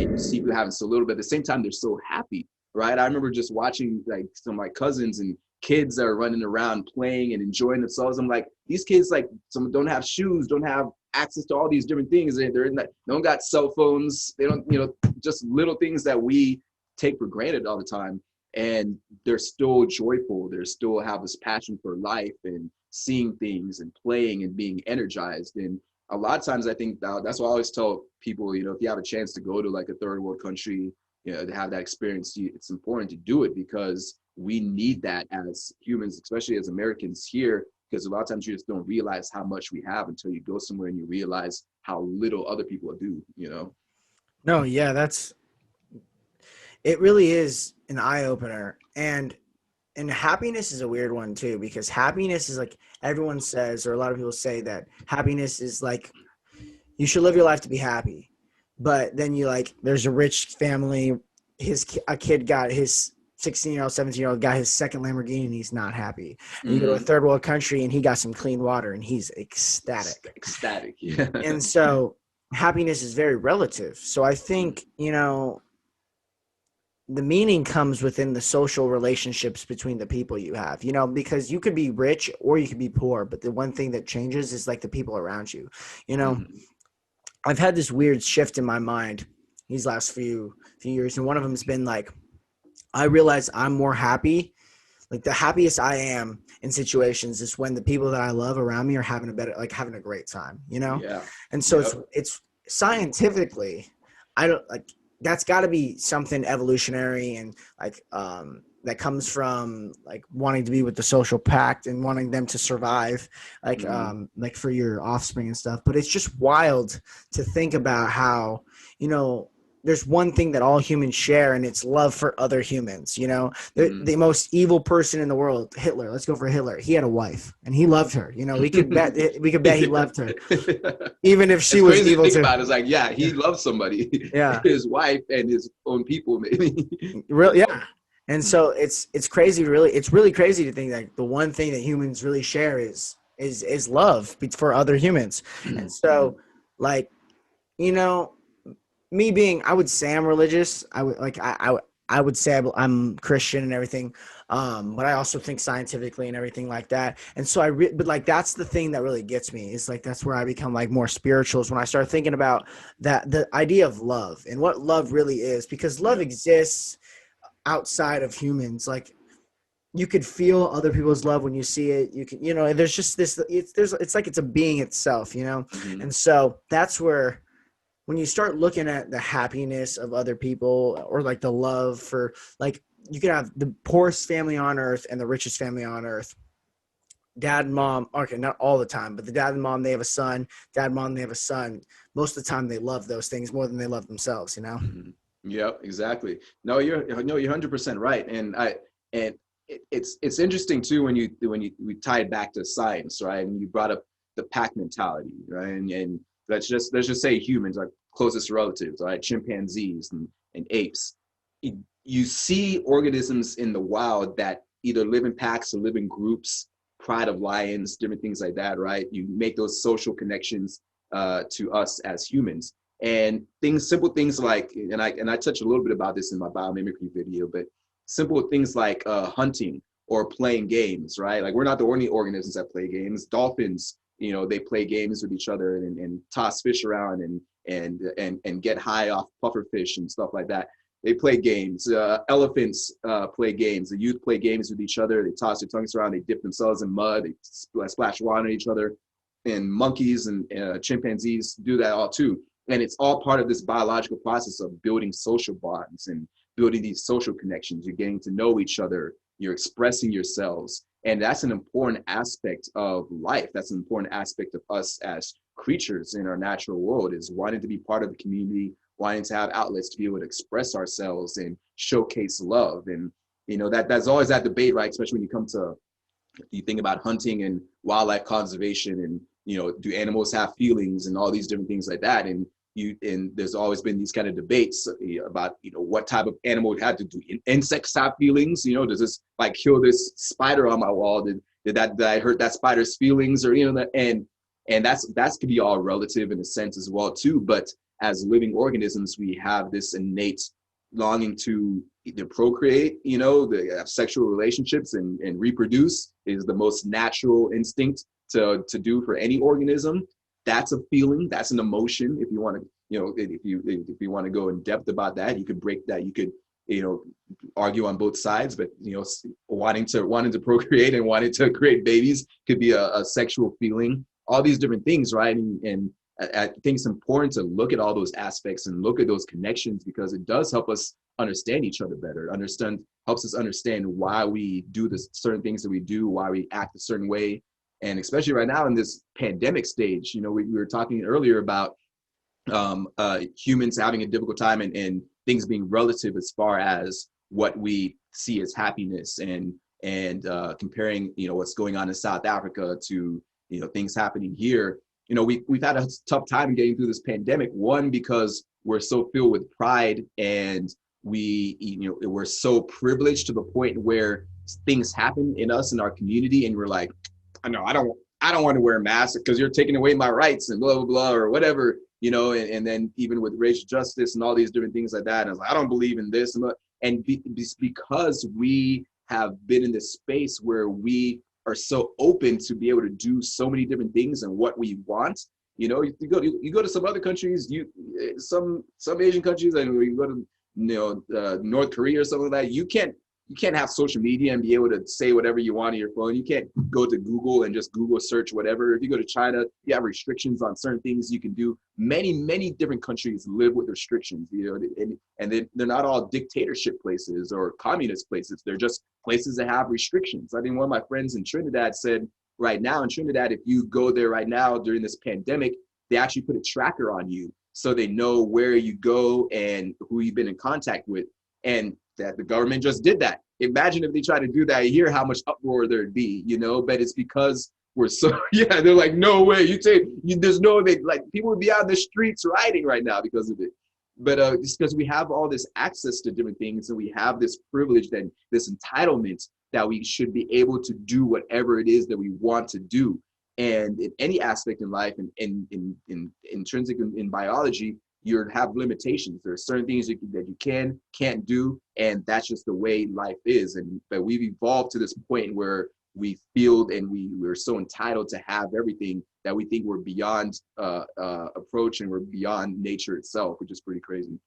and you see people having so little, but at the same time, they're so happy, right? I remember just watching like some of my cousins and kids that are running around playing and enjoying themselves. I'm like, these kids, like, some don't have shoes, don't have access to all these different things. They're in that, they don't got cell phones. They don't, just little things that we take for granted all the time. And they're still joyful. They still have this passion for life and seeing things and playing and being energized. And a lot of times I think that's what I always tell people, if you have a chance to go to like a third world country, to have that experience, it's important to do it, because we need that as humans, especially as Americans here, because a lot of times you just don't realize how much we have until you go somewhere and you realize how little other people do. No, yeah, it really is an eye opener. And happiness is a weird one too, because happiness is like, everyone says, or a lot of people say that happiness is like, you should live your life to be happy. But then there's a rich family, a kid got his 16-year-old, 17-year-old got his second Lamborghini and he's not happy. And you go to a third world country and he got some clean water and he's ecstatic. Ecstatic, yeah. And so happiness is very relative. So I think, the meaning comes within the social relationships between the people you have, because you could be rich or you could be poor, but the one thing that changes is like the people around you. I've had this weird shift in my mind these last few years, and one of them has been like, I realize I'm more happy. Like, the happiest I am in situations is when the people that I love around me are having a great time, Yeah. And so it's scientifically, that's got to be something evolutionary and that comes from like wanting to be with the social pact and wanting them to survive, like for your offspring and stuff. But it's just wild to think about how, there's one thing that all humans share, and it's love for other humans. The most evil person in the world, Hitler. Let's go for Hitler. He had a wife, and he loved her. We could bet he loved her, even if she was evil too. About it. It's like, yeah, he loves somebody. Yeah, his wife and his own people, maybe. Really, yeah. And so it's crazy. Really, it's really crazy to think that the one thing that humans really share is love for other humans. And so, me being, I would say I'm religious. I would say I'm Christian and everything, but I also think scientifically and everything like that. And so but that's the thing that really gets me, is like, that's where I become like more spiritual, is when I start thinking about the idea of love and what love really is, because love exists outside of humans. Like, you could feel other people's love when you see it. You can, there's just this, it's like it's a being itself, And so that's where, when you start looking at the happiness of other people, or like the love for, like, you could have the poorest family on earth and the richest family on earth, dad and mom. Okay, not all the time, but the dad and mom, they have a son. Dad and mom, they have a son. Most of the time, they love those things more than they love themselves. Yeah, exactly. No, you're 100% right. And it's interesting too when we tie it back to science, right? And you brought up the pack mentality, right? And let's just say humans, our closest relatives, right? Chimpanzees and apes. You see organisms in the wild that either live in packs or live in groups, pride of lions, different things like that, right? You make those social connections to us as humans. And simple things like, and I touched a little bit about this in my biomimicry video, but simple things like hunting or playing games, right? Like, we're not the only organisms that play games. Dolphins, they play games with each other and toss fish around and get high off puffer fish and stuff like that. They play games. Elephants play games. The youth play games with each other. They toss their tongues around. They dip themselves in mud. They splash water on each other. And monkeys and chimpanzees do that all too. And it's all part of this biological process of building social bonds and building these social connections. You're getting to know each other. You're expressing yourselves. And that's an important aspect of life. That's an important aspect of us as creatures in our natural world, is wanting to be part of the community, wanting to have outlets to be able to express ourselves and showcase love. And, that's always that debate, right? Especially when you think about hunting and wildlife conservation and, do animals have feelings and all these different things like that. And there's always been these kind of debates about, what type of animal would have to do. Insects have feelings, does this like kill this spider on my wall? Did I hurt that spider's feelings, or, and that's could be all relative in a sense as well too. But as living organisms, we have this innate longing to either procreate, the sexual relationships and reproduce is the most natural instinct to do for any organism. That's a feeling, that's an emotion. If you want to, if you want to go in depth about that, you could break that. You could, argue on both sides, but wanting to procreate and wanting to create babies could be a sexual feeling. All these different things, right? And I think it's important to look at all those aspects and look at those connections, because it does help us understand each other better. Helps us understand why we do the certain things that we do, why we act a certain way. And especially right now in this pandemic stage, we were talking earlier about humans having a difficult time and things being relative as far as what we see as happiness, and comparing what's going on in South Africa to things happening here. We've had a tough time getting through this pandemic, one because we're so filled with pride, and we're so privileged to the point where things happen in us in our community and we're like, I don't want to wear a mask because you're taking away my rights and blah blah blah or whatever, and then even with racial justice and all these different things like that, and I was like, I don't believe in this, and because we have been in this space where we are so open to be able to do so many different things and what we want. You go to some other countries, some Asian countries, and you go to North Korea or something like that. You can't have social media and be able to say whatever you want on your phone. You can't go to Google and just Google search whatever. If you go to China, you have restrictions on certain things you can do. Many different countries live with restrictions, and they're not all dictatorship places or communist places. They're just places that have restrictions. I think one of my friends in Trinidad said right now in Trinidad, if you go there right now during this pandemic, they actually put a tracker on you so they know where you go and who you've been in contact with. And that the government just did that. Imagine if they tried to do that here, how much uproar there'd be, but it's because we're so, yeah, they're like, no way, there's no way, like people would be out in the streets rioting right now because of it. But it's because we have all this access to different things, and we have this privilege, and this entitlement that we should be able to do whatever it is that we want to do. And in any aspect in life, and in intrinsic in biology, you have limitations. There are certain things that you can't do, and that's just the way life is. But we've evolved to this point where we feel and we're so entitled to have everything that we think we're beyond approach, and we're beyond nature itself, which is pretty crazy.